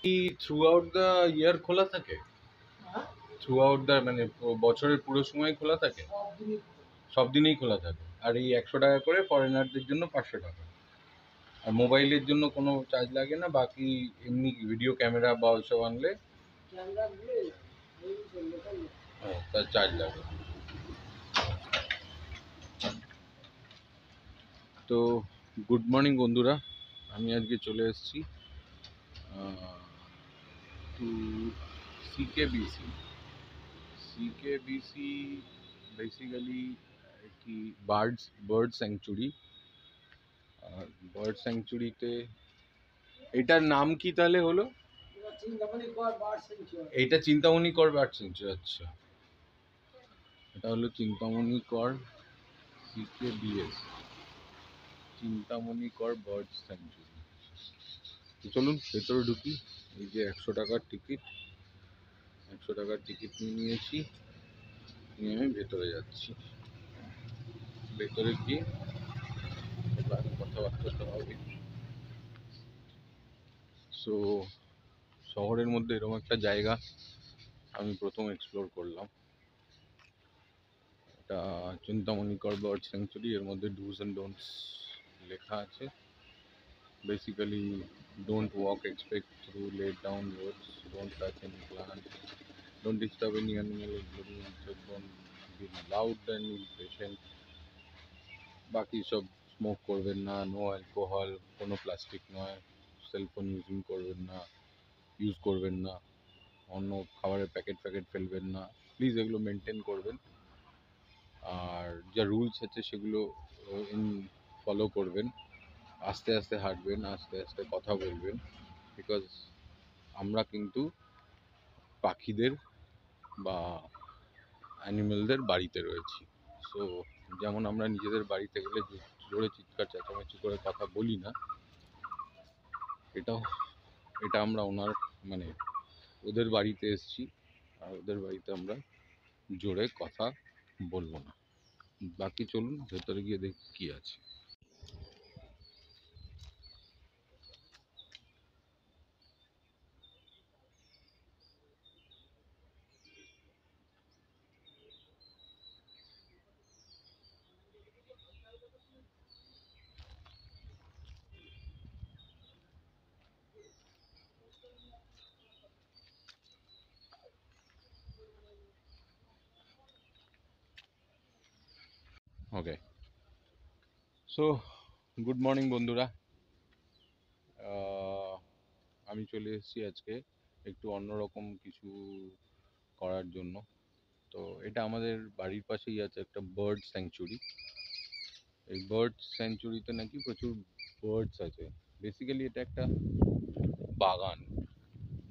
কি through out the year খোলা থাকে? থ্রু আউট দ্য মানে বছরের পুরো সময় খোলা থাকে? সব দিনেই খোলা থাকে। আর এই 100 টাকা করে ফরেনারদের জন্য 500 টাকা। আর মোবাইলের জন্য কোনো চার্জ লাগে না? বাকি এমনি ভিডিও ক্যামেরা বা ওইসব আনলে তার চার্জ লাগে। তো গুড মর্নিং বন্ধুরা, আমি আজকে চলে এসেছি টু সিকেবিসি। সিকেবিসি বেসিক্যালি কি বার্ড স্যাংচুরি। বার্ড স্যাংচুরিতে এটার নাম কি তাহলে হলো? এইটা চিন্তামণি কর বার্ড স্যাংচুরি। আচ্ছা, এটা হলো চিন্তামণি কর সিকেবিএস, চিন্তামণি কর বার্ড স্যাংচুরি। চলুন ভেতরে ঢুকি। এই যে 100 টাকার টিকিট, 100 টাকার টিকিট নিয়েছি, নিয়ে আমি ভেতরে যাচ্ছি। ভেতরে গিয়ে এবার কথাবার্তা হবে। সো শহরের মধ্যে এরকম একটা জায়গা আমি প্রথম এক্সপ্লোর করলাম। এটা চিন্তামণি কর বার্ড স্যাংচুরি। এর মধ্যে ডুজ অ্যান্ড ডোন্টস লেখা আছে। Basically don't walk expect through laid down roads, don't touch any plant, don't disturb any animal including insects, don't be loud and impatient। বাকি সব স্মোক করবেন না, নো অ্যালকোহল, কোনো plastic নয়, সেলফোন ইউজ করবেন না, অন্য খাবারের প্যাকেট ফেলবেন না, প্লিজ এগুলো মেনটেন করবেন। আর যা রুলস আছে সেগুলো ফলো করবেন। আস্তে আস্তে হাঁটবেন, আস্তে আস্তে কথা বলবেন, বিকজ আমরা কিন্তু পাখিদের বা অ্যানিমেলদের বাড়িতে রয়েছি। সো যেমন আমরা নিজেদের বাড়িতে গেলে জোরে চিৎকার চেঁচামেচি করে কথা বলি না, এটাও এটা আমরা মানে ওদের বাড়িতে এসেছি, আর ওদের বাড়িতে আমরা জোরে কথা বলবো না। বাকি চলুন ভেতরে গিয়ে দেখি কি আছে। ওকে, সো গুড মর্নিং বন্ধুরা। আমি চলে এসেছি আজকে একটু অন্যরকম কিছু করার জন্য। তো এটা আমাদের বাড়ির পাশেই আছে একটা বার্ড স্যাংচুরি। এই বার্ড স্যাংচুরিতে নাকি প্রচুর বার্ডস আছে। বেসিক্যালি এটা একটা বাগান,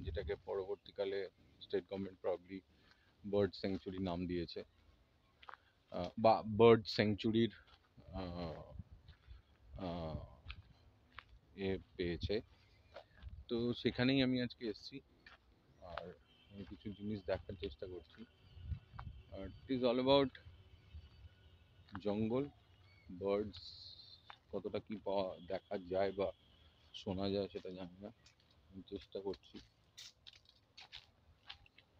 যেটাকে পরবর্তীকালে state government probably bird sanctuary নাম দিয়েছে, বা বার্ড স্যাংচুরির এ পেয়েছে। তো সেখানেই আমি আজকে এসেছি, আর আমি কিছু জিনিস দেখার চেষ্টা করছি। ইট ইজ অল অ্যাবাউট জঙ্গল, বার্ডস, কতটা কি দেখা যায় বা শোনা যায় সেটা জানি না, আমি চেষ্টা করছি।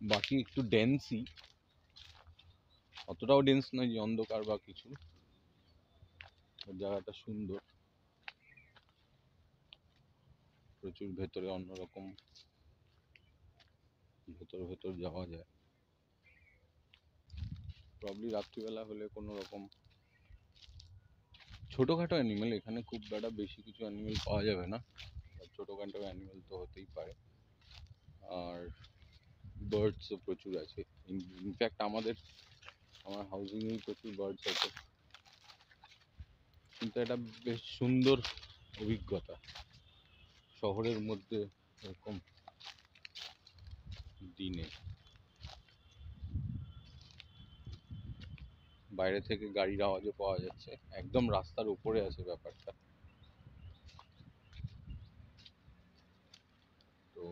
বাকি একটু ডেন্সই, অতটাও ডেন্স নয় যে অন্ধকার বা কিছু। জায়গাটা সুন্দর, প্রচুর ভেতরে অন্যরকম, ভেতর যাওয়া যায়। প্রবলি রাত্রিবেলা হলে কোনো রকম ছোটোখাটো অ্যানিমেল, এখানে খুব একটা বেশি কিছু অ্যানিমেল পাওয়া যাবে না, ছোটোখাটো অ্যানিমেল তো হতেই পারে। আর বার্ডসও প্রচুর আছে। ইনফ্যাক্ট আমার হাউজিংয়েই প্রচুর বার্ডস আছে। কিন্তু এটা বেশ সুন্দর অভিজ্ঞতা শহরের মধ্যে এরকম দিনে। বাইরে থেকে গাড়ির আওয়াজও পাওয়া যাচ্ছে, একদম রাস্তার উপরে আছে ব্যাপারটা। তো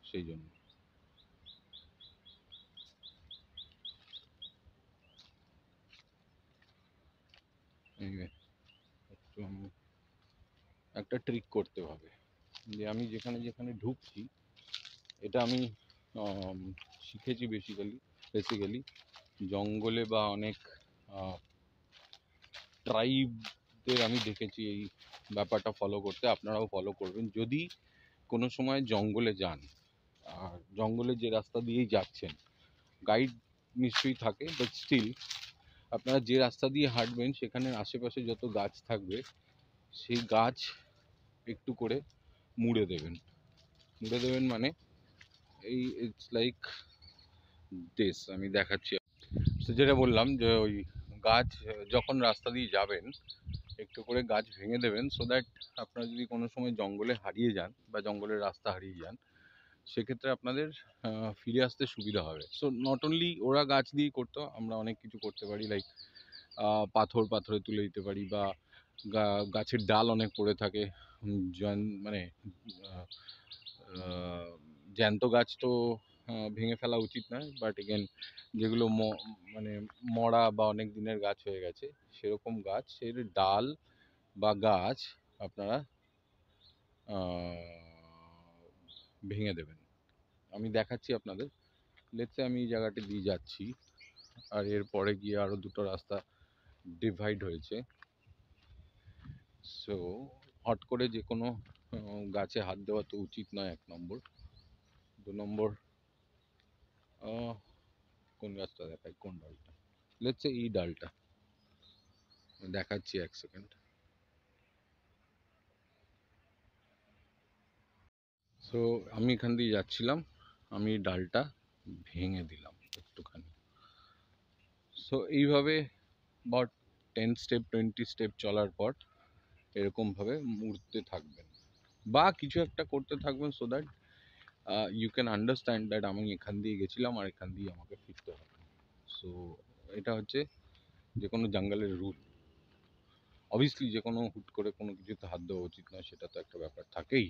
সেই জন্য একটু একটা ট্রিক করতে হবে, যে আমি যেখানে যেখানে ঢুকছি এটা আমি শিখেছি বেসিক্যালি জঙ্গলে বা অনেক ট্রাইবদের আমি দেখেছি এই ব্যাপারটা ফলো করতে। আপনারাও ফলো করবেন যদি কোনো সময় জঙ্গলে যান। আর জঙ্গলে যে রাস্তা দিয়েই যাচ্ছেন, গাইড নিশ্চয়ই থাকে, বাট স্টিল আপনারা যে রাস্তা দিয়ে হাঁটবেন সেখানে আশেপাশে যত গাছ থাকবে সেই গাছ একটু করে মুড়ে দেবেন। মানে এই ইটস লাইক দিস, আমি দেখাচ্ছি। তো যেটা বললাম যে ওই গাছ যখন রাস্তা দিয়ে যাবেন একটু করে গাছ ভেঙে দেবেন, সো দ্যাট আপনারা যদি কোনো সময় জঙ্গলে হারিয়ে যান বা জঙ্গলের রাস্তা হারিয়ে যান সেক্ষেত্রে আপনাদের ফিরে আসতে সুবিধা হবে। সো নট অনলি ওরা গাছ দিয়েই করতো, আমরা অনেক কিছু করতে পারি, লাইক পাথরে তুলে দিতে পারি, বা গাছের ডাল অনেক পড়ে থাকে। মানে জ্যান্ত গাছ তো ভেঙে ফেলা উচিত নয়, বাট এগেন যেগুলো মানে মরা বা অনেক দিনের গাছ হয়ে গেছে সেরকম গাছের ডাল বা গাছ আপনারা ভেঙে দেবেন। আমি দেখাচ্ছি আপনাদের। লেটসে আমি এই জায়গাটি দিয়ে যাচ্ছি, আর এরপরে গিয়ে আরও দুটো রাস্তা ডিভাইড হয়েছে। সো হট করে যে কোনো গাছে হাত দেওয়া তো উচিত নয়, 1 নম্বর। 2 নম্বর, কোন গাছটা দেখাই, কোন ডালটা, লেটসে এই ডালটা দেখাচ্ছি, 1 সেকেন্ড। সো আমি এখান দিয়ে যাচ্ছিলাম, আমি ডালটা ভেঙে দিলাম একটুখানি। সো এইভাবে about 10 স্টেপ 20 স্টেপ চলার পর এরকমভাবে মুড়তে থাকবেন বা কিছু একটা করতে থাকবেন, so that you can understand that আমি এখান দিয়ে গেছিলাম আর এখান দিয়ে আমাকে ফিরতে হবে। সো এটা হচ্ছে যে কোনো জঙ্গলের রুল। অবভিয়াসলি যে কোনো হুট করে কোনো কিছুতে হাত দেওয়া উচিত নয়, সেটা তো একটা ব্যাপার থাকেই।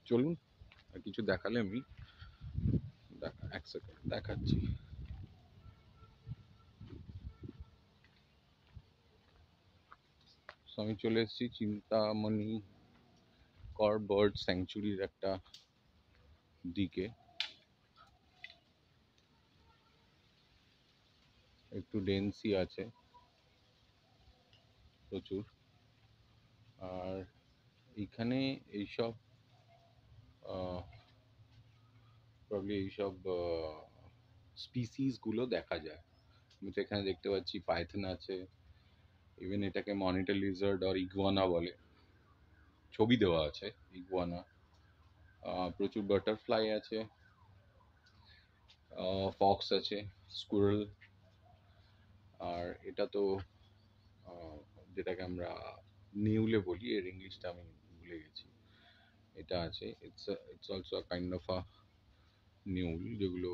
চলুন, আর কিছু দেখালে আমি 1 সেকেন্ড দেখাচ্ছি। আমি চলে এসেছি চিন্তামণি কর বার্ড স্যাংচুরির একটা দিকে। একটু ডেন্সি আছে প্রচুর, আর এইখানে এইসব প্রবলি এইসব স্পিসিসগুলো দেখা যায়। আমি তো এখানে দেখতে পাচ্ছি পাইথন আছে, ইভেন এটাকে মনিটর লিজার্ড আর ইগুয়ানা বলে, ছবি দেওয়া আছে ইগুয়ানা। প্রচুর বাটারফ্লাই আছে, ফক্স আছে, স্কুরেল, আর এটা তো যেটাকে আমরা নিউলে বলি, এর ইংলিশটা আমি ভুলে গেছি, এটা আছে। It's also kind of a নিউল, যেগুলো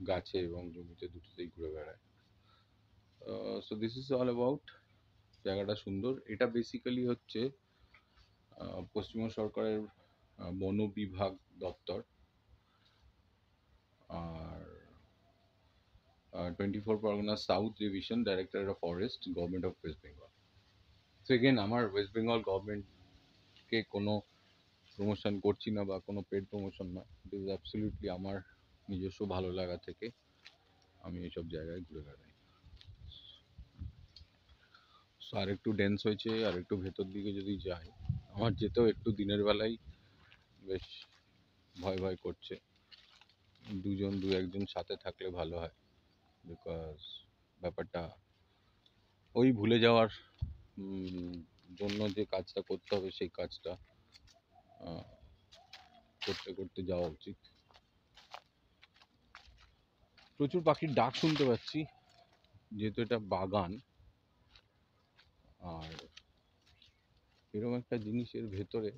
গাছে এবং জমিতে দুটোতেই ঘুরে বেড়ায়। So this is all about. জায়গাটা সুন্দর। এটা বেসিক্যালি হচ্ছে পশ্চিমবঙ্গ সরকারের বন বিভাগ দপ্তর, আর 24 Pargana south division, director of forest, government of West Bengal. So again আমার ওয়েস্ট বেঙ্গল গভর্নমেন্টকে কোনো প্রমোশন করছি না বা কোনো পেড প্রমোশন না, ইট ইজ অ্যাবসলিউটলি আমার নিজস্ব ভালো লাগা থেকে আমি এইসব জায়গায় ঘুরে বেড়াই। সো আর একটু ডেন্স হয়েছে, আর একটু ভেতর দিকে যদি যাই, আমার যেতেও একটু দিনের বেলায় বেশ ভয় ভয় করছে। দু একজন সাথে থাকলে ভালো হয়, বিকজ ব্যাপারটা ওই ভুলে যাওয়ার জন্য যে কাজটা করতে হবে সেই কাজটা করতে করতে যাওয়া উচিত। প্রচুর পাখির ডাক শুনতে পাচ্ছি, যেহেতু এটা বাগান, আর এরকম একটা জিনিসের ভেতরে,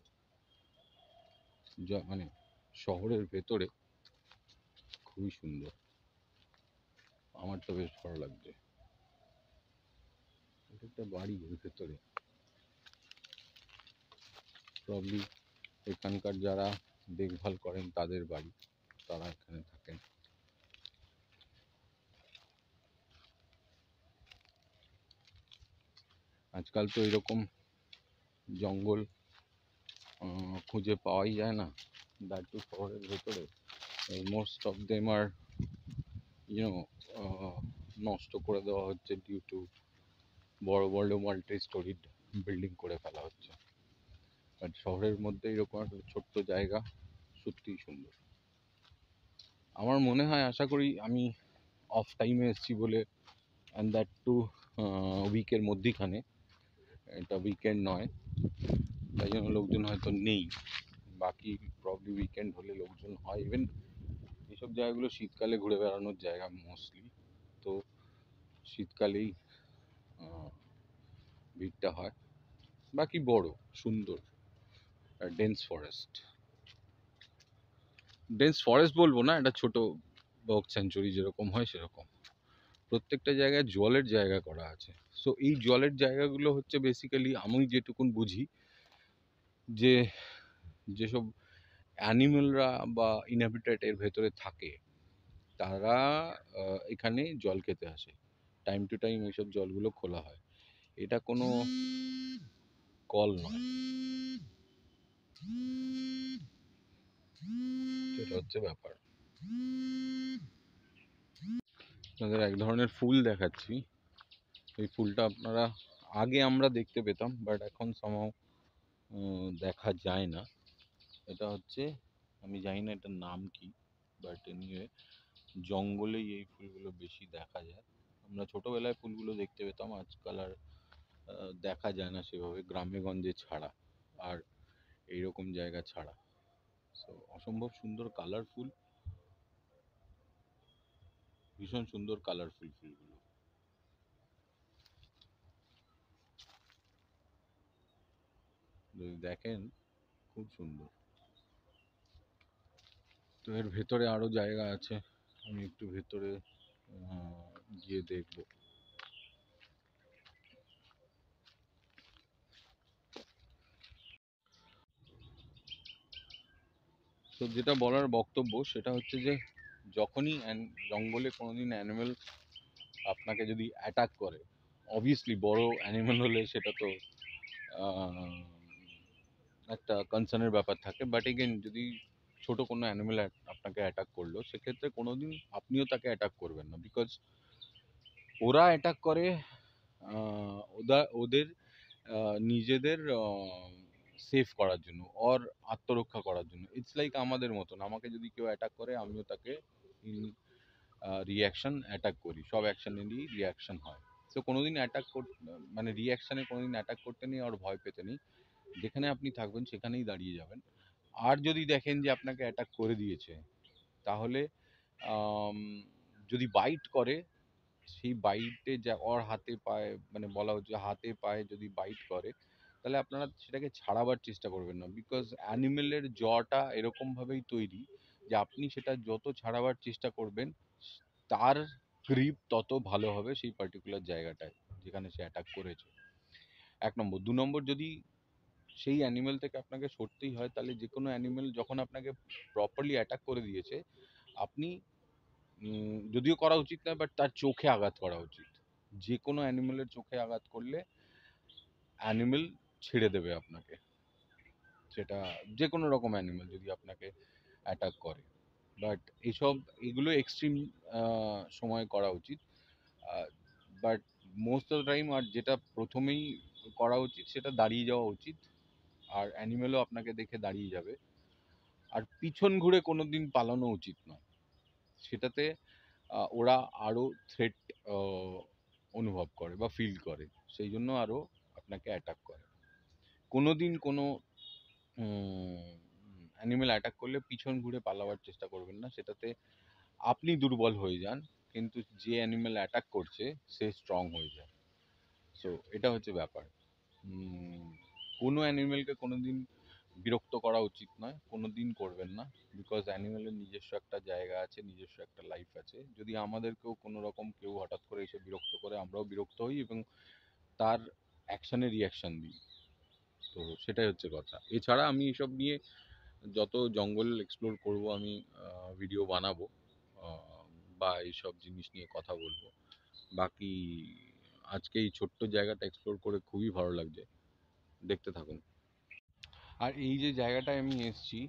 মানে শহরের ভেতরে, খুবই সুন্দর। আমার তো বেশ ভালো লাগছে। এটা একটা বাড়ি এর ভেতরে, প্রবলি এখানকার যারা দেখভাল করেন তাদের বাড়ি, তারা এখানে থাকেন। আজকাল তো এরকম জঙ্গল খুঁজে পাওয়াই যায় না, দ্যাট টু শহরের ভেতরে। Most of them are you know নষ্ট করে দেওয়া হচ্ছে ডিউ টু বড় বড় মাল্টি স্টোরিড বিল্ডিং করে ফেলা হচ্ছে। বাট শহরের মধ্যে এরকম একটা ছোট্ট জায়গা সত্যিই সুন্দর। আমার মনে হয়, আশা করি, আমি অফ টাইমে এসেছি বলে, অ্যান্ড দ্যাট টু উইকের মধ্যিখানে, এটা উইকেন্ড নয়, তাই জন্য লোকজন হয়তো নেই। বাকি প্রবলি উইকেন্ড হলে লোকজন হয়। ইভেন এইসব জায়গাগুলো শীতকালে ঘুরে বেড়ানোর জায়গা মোস্টলি, তো শীতকালেই ভিড়টা হয়। বাকি বড়, সুন্দর, ডেন্স ফরেস্ট। ডেন্স ফরেস্ট বলবো না, এটা ছোট বক স্যাঞ্চুরি যেরকম হয় সেরকম। প্রত্যেকটা জায়গায় জলের জায়গা করা আছে। সো এই জলের জায়গাগুলো হচ্ছে বেসিক্যালি, আমি যেটুকুন বুঝি, যে যেসব অ্যানিমেলরা বা ইনহ্যাবিটেট এর ভেতরে থাকে, তারা এখানে জল খেতে আসে। টাইম টু টাইম এইসব জলগুলো খোলা হয়। এটা কোনো কল নয়, সেটা হচ্ছে ব্যাপার। আপনাদের এক ধরনের ফুল দেখাচ্ছি। এই ফুলটা আপনারা আগে আমরা দেখতে পেতাম, বাট এখন সামহাও দেখা যায় না। এটা হচ্ছে, আমি জানি না এটার নাম কি, বাট এনিওয়ে জঙ্গলেই এই ফুলগুলো বেশি দেখা যায়। আমরা ছোটবেলায় ফুলগুলো দেখতে পেতাম, আজকাল আর দেখা যায় না সেভাবে, গ্রামে গঞ্জে ছাড়া, আর এইরকম জায়গা ছাড়া। সো অসম্ভব সুন্দর কালারফুল, ভীষণ সুন্দর কালারফুল ফুলগুলো। যদি দেখেন, খুব সুন্দর। তো এর ভেতরে আরো জায়গা আছে, আমি একটু ভেতরে গিয়ে দেখবো। তো যেটা বলার বক্তব্য সেটা হচ্ছে যে, যখনই জঙ্গলে কোনোদিন অ্যানিমেল আপনাকে যদি অ্যাটাক করে, অবভিয়াসলি বড় অ্যানিমেল হলে সেটা তো আহ, একটা কনসার্নের ব্যাপার থাকে, বাট এগেন যদি ছোট কোনো অ্যানিমেল আপনাকে অ্যাটাক করলো, সেক্ষেত্রে কোনোদিন আপনিও তাকে অ্যাটাক করবেন না। বিকজ ওরা অ্যাটাক করে ওদের নিজেদের সেভ করার জন্য, ওর আত্মরক্ষা করার জন্য। ইটস লাইক আমাদের মতন, আমাকে যদি কেউ অ্যাটাক করে, আমিও তাকে ইন রিয়াকশন অ্যাটাক করি। সব অ্যাকশনেরই রিয়াকশন হয়। তো কোনোদিন মানে রিয়াকশনে কোনোদিন অ্যাটাক করতে নেই আর ভয় পেতে নেই। যেখানে আপনি থাকবেন সেখানেই দাঁড়িয়ে যাবেন। আর যদি দেখেন যে আপনাকে অ্যাটাক করে দিয়েছে, তাহলে আম, যদি বাইট করে, সেই বাইটে যা ওর হাতে পায়ে, মানে বলা হচ্ছে হাতে পায়ে যদি বাইট করে, তাহলে আপনারা সেটাকে ছাড়াবার চেষ্টা করবেন না। বিকজ অ্যানিমেলের জটা এরকমভাবেই তৈরি যে আপনি সেটা যত ছাড়াবার চেষ্টা করবেন, তার গ্রিপ তত ভালো হবে সেই পার্টিকুলার জায়গাটায় যেখানে সে অ্যাটাক করেছে। এক নম্বর। দু নম্বর, যদি সেই অ্যানিমেল থেকে আপনাকে সরতেই হয়, তাহলে যে কোনো অ্যানিমেল যখন আপনাকে প্রপারলি অ্যাটাক করে দিয়েছে, আপনি যদিও করা উচিত নয়, বাট তার চোখে আঘাত করা উচিত। যে কোনো অ্যানিমেলের চোখে আঘাত করলে অ্যানিমেল ছেড়ে দেবে আপনাকে। সেটা যে কোনো রকম অ্যানিমেল যদি আপনাকে অ্যাটাক করে। বাট এগুলো এক্সট্রিম সময় করা উচিত। But most of the time, আর যেটা প্রথমেই করা উচিত, সেটা দাঁড়িয়ে যাওয়া উচিত। আর অ্যানিমেলও আপনাকে দেখে দাঁড়িয়ে যাবে। আর পিছন ঘুরে কোনোদিন পালানো উচিত নয়। সেটাতে ওরা আরও থ্রেট অনুভব করে বা ফিল করে, সেই জন্য আরও আপনাকে অ্যাটাক করে। কোনোদিন কোনো অ্যানিমেল অ্যাটাক করলে পিছন ঘুরে পালাবার চেষ্টা করবেন না। সেটাতে আপনি দুর্বল হয়ে যান, কিন্তু যে অ্যানিমেল অ্যাটাক করছে সে স্ট্রং হয়ে যায়। সো এটা হচ্ছে ব্যাপার। কোনো অ্যানিমেলকে কোনোদিন বিরক্ত করা উচিত নয়, কোনোদিন করবেন না। বিকজ অ্যানিমেলের নিজস্ব একটা জায়গা আছে, নিজস্ব একটা লাইফ আছে। যদি আমাদেরকেও কোনো রকম কেউ হঠাৎ করে এসে বিরক্ত করে, আমরাও বিরক্ত হই এবং তার অ্যাকশানে রিয়াকশান দিই। তো সেটাই হচ্ছে কথা। এছাড়া আমি এসব নিয়ে যত জঙ্গল এক্সপ্লোর করব, আমি ভিডিও বানাবো, আহ, বা এইসব জিনিস নিয়ে কথা বলবো। বাকি আজকে এই ছোট্ট জায়গাটা এক্সপ্লোর করে খুবই ভালো লাগছে। দেখতে থাকুন। আর এই যে জায়গাটায় আমি এসেছি,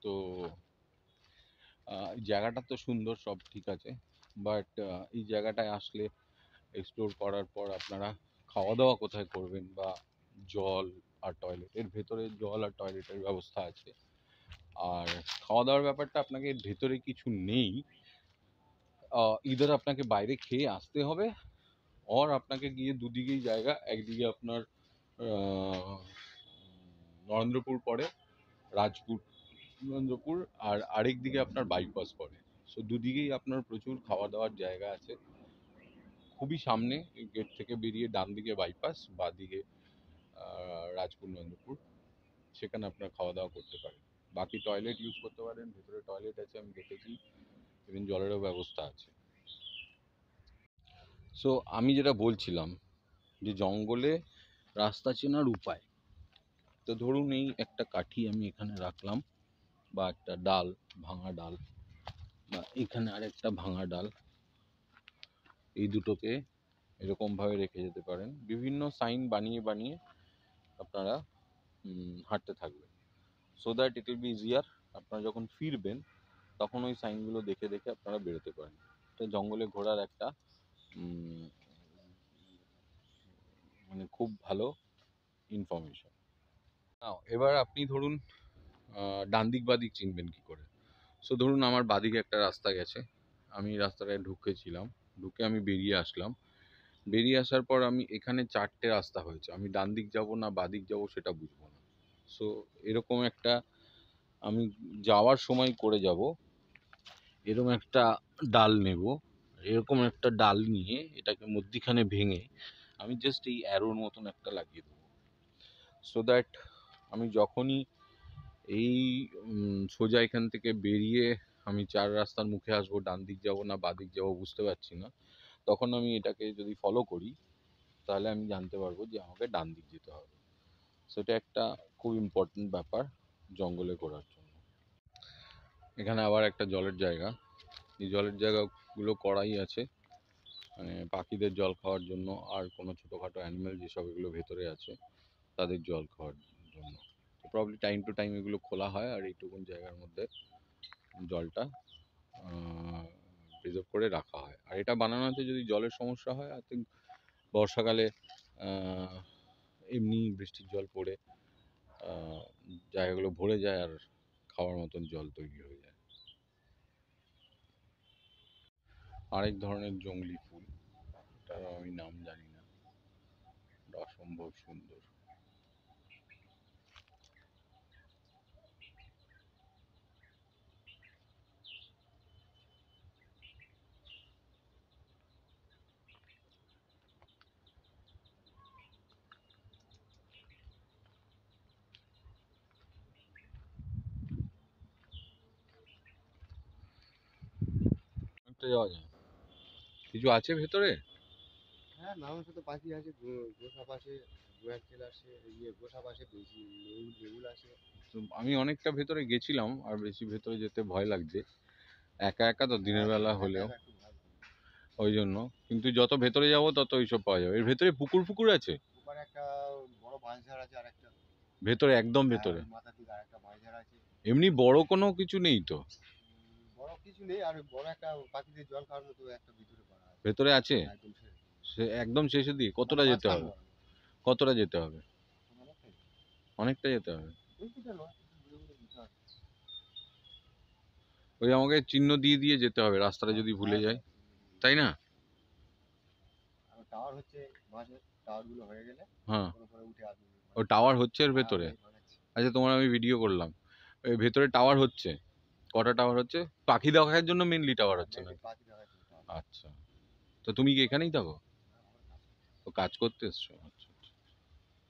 তো জায়গাটা তো সুন্দর, সব ঠিক আছে, বাট এই জায়গাটায় আসলে এক্সপ্লোর করার পর আপনারা খাওয়া দাওয়া কোথায় করবেন, বা জল আর টয়লেট, এর ভেতরে জল আর টয়লেটের ব্যবস্থা আছে। আর খাওয়া দাওয়ার ব্যাপারটা আপনাকে এর ভেতরে কিছু নেই, ইদার আপনাকে বাইরে খেয়ে আসতে হবে, আর আপনাকে গিয়ে দুদিকেই জায়গা, একদিকে আপনার নরেন্দ্রপুর পড়ে, রাজপুর নরেন্দ্রপুর, আর আরেক দিকে আপনার বাইপাস পড়ে। সো দুদিকেই আপনার প্রচুর খাওয়া দাওয়ার জায়গা আছে। খুবই সামনে গেট থেকে বেরিয়ে ডান দিকে বাইপাস, বাঁ দিকে রাজপুর নরেন্দ্রপুর, সেখানে আপনার খাওয়া দাওয়া করতে পারেন। বাকি টয়লেট ইউজ করতে পারেন, ভেতরে টয়লেট আছে, আমি দেখেছি, ইভেন জলেরও ব্যবস্থা আছে। সো আমি যেটা বলছিলাম যে জঙ্গলে রাস্তা চেনার উপায়, তো ধরুন এই একটা কাঠি আমি এখানে রাখলাম, বা একটা ডাল, ভাঙা ডাল, বা এখানে আরেকটা ভাঙা ডাল, এই দুটোকে এরকমভাবে রেখে যেতে পারেন। বিভিন্ন সাইন বানিয়ে বানিয়ে আপনারা হাঁটতে থাকবেন, so that it will be easier. আপনারা যখন ফিরবেন তখন ওই সাইনগুলো দেখে দেখে আপনারা বেরোতে পারেন। এটা জঙ্গলে ঘোরার একটা মানে খুব ভালো ইনফরমেশন। এবার আপনি ধরুন ডান দিক বাদিক চিনবেন কি করে? সো ধরুন আমার বাদিকে একটা রাস্তা গেছে, আমি রাস্তাটায় ঢুকেছিলাম, ঢুকে আমি বেরিয়ে আসলাম, বেরিয়ে আসার পর আমি এখানে চারটে রাস্তা হয়েছে, আমি ডান দিক যাব না বাদিক যাব সেটা বুঝবো না। সো এরকম একটা আমি যাওয়ার সময় করে যাব, এরকম একটা ডাল নেব, এরকম একটা ডাল নিয়ে এটাকে মধ্যিখানে ভেঙে আমি জাস্ট এই অ্যারোর মতন একটা লাগিয়ে দেবো, সো দ্যাট আমি যখনই এই সোজা এখান থেকে বেরিয়ে আমি চার রাস্তার মুখে আসবো, ডান দিক যাব না বাদিক যাব বুঝতে পারছি না, তখন আমি এটাকে যদি ফলো করি তাহলে আমি জানতে পারবো যে আমাকে ডান দিক যেতে হবে। সেটা একটা খুব ইম্পর্টেন্ট ব্যাপার জঙ্গলে ঘোরার জন্য। এখানে আবার একটা জলের জায়গা, এই জলের জায়গাগুলো করাই আছে মানে পাখিদের জল খাওয়ার জন্য, আর কোনো ছোটোখাটো অ্যানিমেল যেসব এগুলো ভেতরে আছে তাদের জল খাওয়ার জন্য। তো প্রবলি টাইম টু টাইম এগুলো খোলা হয়, আর এইটুকুন জায়গার মধ্যে জলটা প্রিজার্ভ করে রাখা হয়। আর এটা বানানো হচ্ছে যদি জলের সমস্যা হয়, আই থিঙ্ক বর্ষাকালে এমনি বৃষ্টির জল পড়ে জায়গাগুলো ভরে যায় আর খাওয়ার মতন জল তৈরি হয়ে যায়। আরেক ধরনের জংলি ফুল, তার আমি নাম জানি না, অসম্ভব সুন্দর। অনেকটা যাওয়া যায়, কিছু আছে ভেতরে। হ্যাঁ, মানুষ তো পাখি আছে, গোসা পাশে, গোয়াল আছে, গোসা পাশে বেশি লেবুল আছে। তো আমি অনেকটা ভেতরে গেছিলাম, আর বেশি ভেতরে যেতে ভয় লাগছে, একা একা তো দিনের বেলা হলেও, ওই জন্য। কিন্তু যত ভেতরে যাব তত ওইসব পাওয়া যাবে। এর ভেতরে পুকুর ফুকুর আছে, ওপারে একটা বড় বাঁশঝাড় আছে, আর একটা ভেতরে একদম ভেতরে। মাথার দিকে আর একটা বাঁশঝাড় আছে। এমনি বড় কোনো কিছু নেই তো? বড় কিছু নেই, আর বড় একটা পাখিদের জল খাওয়ার মতো একটা ভিতরে পাড়া আছে। ভেতরে আছে, একদম শেষ। সে একদম শেষের দিকে? মানে কতটা যেতে মাঝখান হবে? নয়, কতটা যেতে হবে? অনেকটাই। অনেকটা যেতে হবে। বেশিটা নয়, একটু ঘুরে ঘুরে যেতে হবে। ওই আমাকে চিহ্ন দিয়ে দিয়ে যেতে হবে রাস্তাটা যদি ভুলে যাই, তাই না? আর টাওয়ার হচ্ছে বাঁশের টাওয়ার গুলো হয়ে গেলে হ্যাঁ, ওর উপরে উঠে আসবে। ও টাওয়ার হচ্ছে এর ভেতরে? আচ্ছা, তোমার আমি ভিডিও করলাম, ওই ভেতরে টাওয়ার হচ্ছে। কটা টাওয়ার হচ্ছে? পাখি দেখার জন্য মেনলি টাওয়ার হচ্ছে না? পাখি দেখা যাচ্ছে। আচ্ছা, তো তুমি কি এখানেই থাকো? তো কাজ করতে এসছো? আচ্ছা আচ্ছা।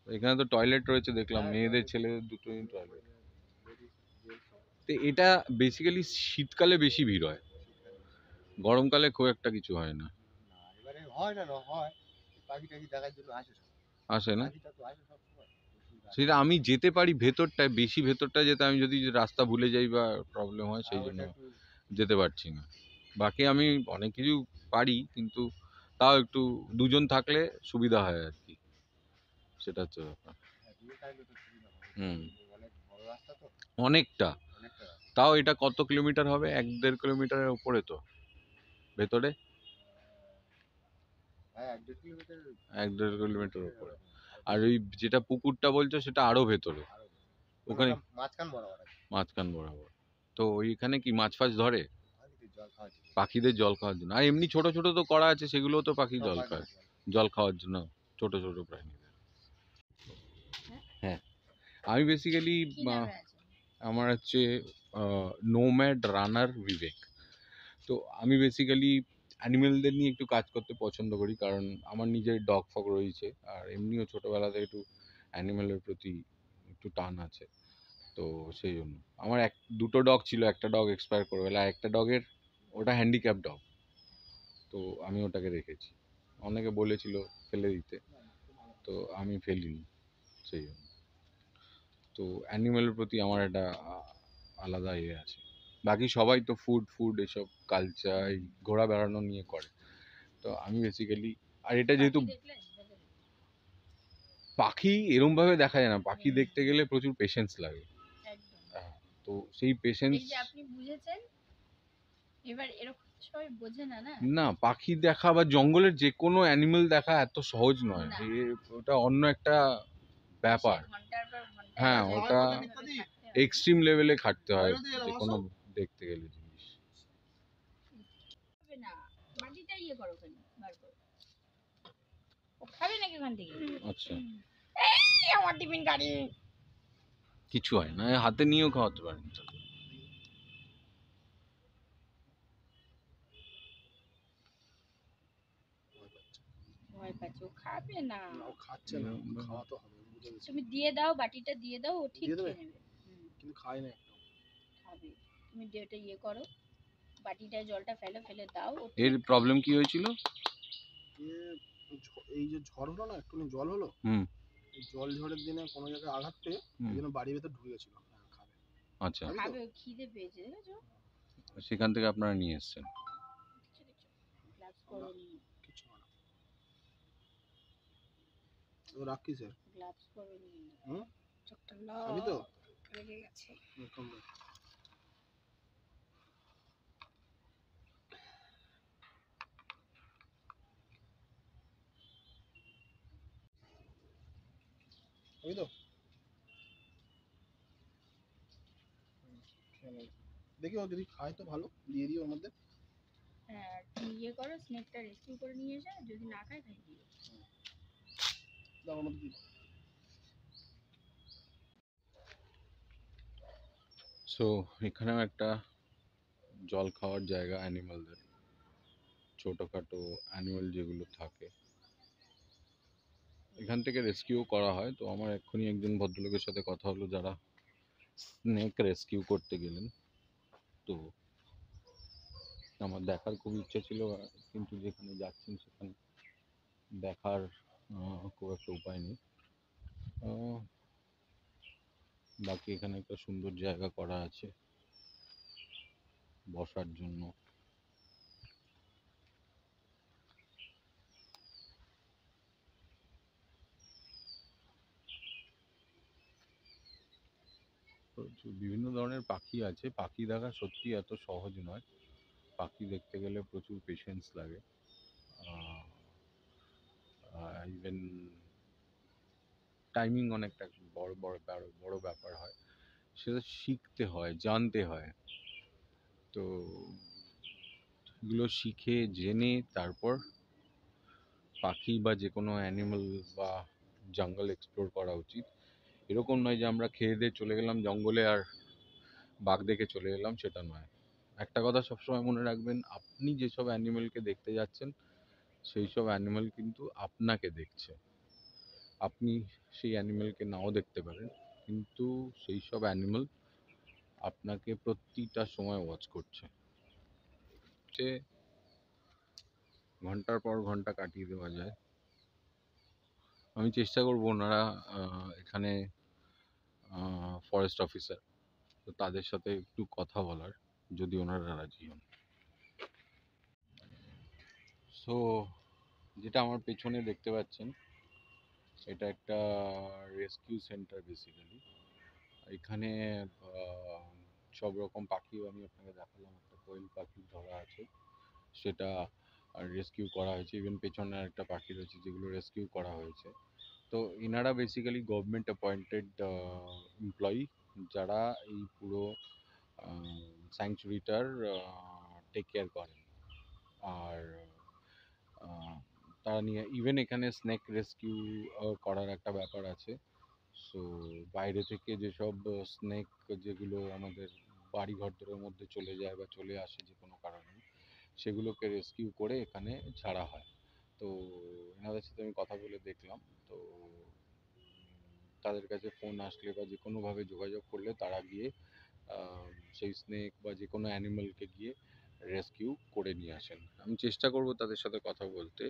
তো এখানে তো টয়লেট রয়েছে দেখলাম, মেয়েদের ছেলেদের দুটোই টয়লেট। তো এটা বেসিক্যালি শীতকালে বেশি ভিড় হয়, গরমকালে খুব একটা কিছু হয় না। না, এবারে হয় না, হয় পাখি টাখি দেখার জন্য আসে সব। আসে না? পাখিটা তো আসে সব সময়। সেটা আমি যেতে পারি ভেতরটায়, বেশি ভেতরটায় যেতে আমি যদি রাস্তা ভুলে যাই বা প্রবলেম হয় সেই জন্য যেতে পারছি না। বাকি আমি অনেক কিছু পারি, কিন্তু তাও একটু দুজন থাকলে সুবিধা হয় আর কি, সেটা হচ্ছে ব্যাপার। হুম, অনেক বড় রাস্তা তো, অনেকটা। অনেকটা রাস্তা। তাও এটা কত কিলোমিটার হবে? 1-1.5 কিলোমিটারের উপরে তো ভেতরে, হ্যাঁ 1-1.5 কিলোমিটার 1-1.5 কিলোমিটার ভেতরে উপরে। হবে। আর ওই যেটা পুকুরটা বলছো সেটা আরো ভেতরে, আরো ওখানে ওটা মাঝখান বরাবর আছে। মাঝখান বরাবর। তো ওইখানে কি মাছ ফাছ ধরে? আর কি জল খাওয়ার জন্য। পাখিদের জল খাওয়ার জন্য? আর এমনি ছোট ছোট তো করা আছে, সেগুলো তো পাখি সব জল পাখি খায়, জল। জল খাওয়ার জন্য, ছোট ছোট প্রাণীদের। হ্যাঁ, আমি বেসিক্যালি কি নামে আছে? আমার হচ্ছে নোম্যাড রানার বিবেক। তো আমি বেসিক্যালি অ্যানিমেলদের নিয়ে একটু কাজ করতে পছন্দ করি, কারণ আমার নিজের ডগ ফগ রয়েছে, আর এমনিও ছোটোবেলা থেকে একটু অ্যানিমেলের প্রতি একটু টান আছে। তো সেই জন্য আমার দুটো ডগ ছিল, একটা ডগ এক্সপায়ার করে গেল, আর একটা ডগের, ওটা হ্যান্ডিক্যাপ ডগ, তো আমি ওটাকে রেখেছি। অনেকে বলেছিল ফেলে দিতে, তো আমি ফেলিনি সেই জন্য। তো অ্যানিমেলের প্রতি আমার একটা আলাদা ইয়ে আছে। বাকি সবাই তো ফুড ফুড এসব কালচার, ঘোরা বেড়ানো নিয়ে করে, তো আমি বেসিক্যালি, আর এটা যেহেতু পাখি দেখলে ভেতরে? পাখি এরম ভাবে দেখা যায় না, পাখি দেখতে গেলে প্রচুর পেশেন্স লাগে। একদম। তো সেই পেশেন্স, এই যে আপনি বুঝেছেন, এবার এরকম তো সবাই বোঝে না, না? না পাখি দেখা বা জঙ্গলের যে কোনো অ্যানিমেল দেখা এত সহজ নয়, না। ওটা অন্য একটা ব্যাপার। সে ঘন্টার পর ঘন্টা হ্যাঁ, এভাবে ওটা থাকতে হয় না? এক্সট্রিম লেভেলে খাটতে হয় যে কোনো দেখতে গেলে জিনিস। হবে না, বাটিটা ইয়ে করো, ওখানে বার করো। ও খাবে নাকি ওখান থেকে? আচ্ছা, এই আমার টিফিন গাড়ি। কিছু হয় না, হাতে নিয়েও খাওয়াতে পারেন। ভয় পাচ্ছে, ও খাবে না। ও খাচ্ছে না, খাওয়াতে হবে বুঝে গেছি। তুমি দিয়ে দাও, বাটিটা দিয়ে দাও, ও ঠিক দিয়ে দেবে? খেয়ে নেবে। কিন্তু খায় না একদম। খাবে। তুমি যেটা ইয়ে করো, বাটিটায় জলটা ফেলে ফেলে দাও, ও এর ঠিক প্রবলেম কি হয়েছিল? এই যে ঝড় হলো না, একটুখানি জল হলো, হুম। এই জল ঝড়ের দিনে কোনো জায়গায় আঘাত পেয়ে এই জন্য বাড়ির ভেতর ঢুকে গেছিল। হ্যাঁ খাবে। আচ্ছা, খাবি তো? খাবে, ও খিদে পেয়েছে, দেখেছো? সেখান থেকে আপনারা নিয়ে এসেছেন। দেখছো, দেখছো? গ্লাভস পরোনি, কিছু হয় না। তো রাখি স্যার। গ্লাভস পরোনি। হুম? চোখটা খাবি তো? লেগে গেছে। কম দে। খাবি তো? খেয়ে নে। দেখি ও যদি খায় তো ভালো, দিয়ে দিও ওর মধ্যে। হ্যাঁ, তুমি ইয়ে করো, স্নেকটা রেস্কিউ করে নিয়ে এসে, যদি না খায় খাই দিও। দাও ওর মধ্যে দিয়ে দাও। সো এখানেও একটা জল খাওয়ার জায়গা অ্যানিমালদের, ছোটোখাটো অ্যানিমাল যেগুলো থাকে এখান থেকে রেস্কিউ করা হয়। তো আমার এক্ষুনি একজন ভদ্রলোকের সাথে কথা হলো যারা স্নেক রেস্কিউ করতে গেলেন। তো আমার দেখার খুব ইচ্ছা ছিল, কিন্তু যেখানে যাচ্ছেন সেখানে দেখার খুব একটা উপায় নেই। বাকি এখানে একটা সুন্দর জায়গা করা আছে বসার জন্য। বিভিন্ন ধরনের পাখি আছে, পাখি দেখা সত্যি এত সহজ নয়, পাখি দেখতে গেলে প্রচুর পেশেন্স লাগে। ইভেন টাইমিং অনেকটা বড় বড় বড় ব্যাপার হয়, সেটা শিখতে হয়, জানতে হয়। তো এগুলো শিখে জেনে তারপর পাখি বা যে কোনো অ্যানিমাল বা জঙ্গল এক্সপ্লোর করা উচিত। এরকম নয় যে আমরা খেয়ে দিয়ে চলে গেলাম জঙ্গলে আর বাঘ দেখে চলে এলাম, সেটা নয়। একটা কথা সবসময় মনে রাখবেন, আপনি যেসব অ্যানিমেলকে দেখতে যাচ্ছেন সেই সব অ্যানিমেল কিন্তু আপনাকে দেখছে। আপনি সেই অ্যানিমেলকে নাও দেখতে পারেন, কিন্তু সেই সব অ্যানিমেল আপনাকে প্রতিটা সময় ওয়াচ করছে। সে ঘন্টার পর ঘন্টা কাটিয়ে দেওয়া যায়। আমি চেষ্টা করব ওনারা এখানে ফরেস্ট অফিসার, তো তাদের সাথে একটু কথা বলার, যদি ওনারা রাজি হন। সো যেটা আমার পেছনে দেখতে পাচ্ছেন এটা একটা রেস্কিউ সেন্টার বেসিক্যালি। এখানে সব রকম পাখিও আমি আপনাকে দেখালাম, একটা কোয়েল পাখি ধরা আছে, সেটা রেস্কিউ করা হয়েছে। ইভেন পেছনে একটা পাখি রয়েছে যেগুলো রেস্কিউ করা হয়েছে। তো এনারা বেসিক্যালি গভর্নমেন্ট অ্যাপয়েন্টেড এমপ্লয়ি, যারা এই পুরো স্যাংচুরিটার টেক কেয়ার করেন। আর আহ, তারা নিয়ে ইভেন এখানে স্নেক রেস্কিউ করার একটা ব্যাপার আছে। সো বাইরে থেকে যেসব স্নেক, যেগুলো আমাদের বাড়ি ঘরদোরের মধ্যে চলে যায় বা চলে আসে যে কোনো কারণে, সেগুলোকে রেস্কিউ করে এখানে ছাড়া হয়। তো এনাদের সাথে আমি কথা বলে দেখলাম। তো তাদের কাছে ফোন আসলে বা যে কোনোভাবে যোগাযোগ করলে তারা গিয়ে আহ, সেই স্নেক বা যে কোনো অ্যানিমালকে গিয়ে রেস্কিউ করে নিয়ে আসেন। আমি চেষ্টা করব তাদের সাথে কথা বলতে।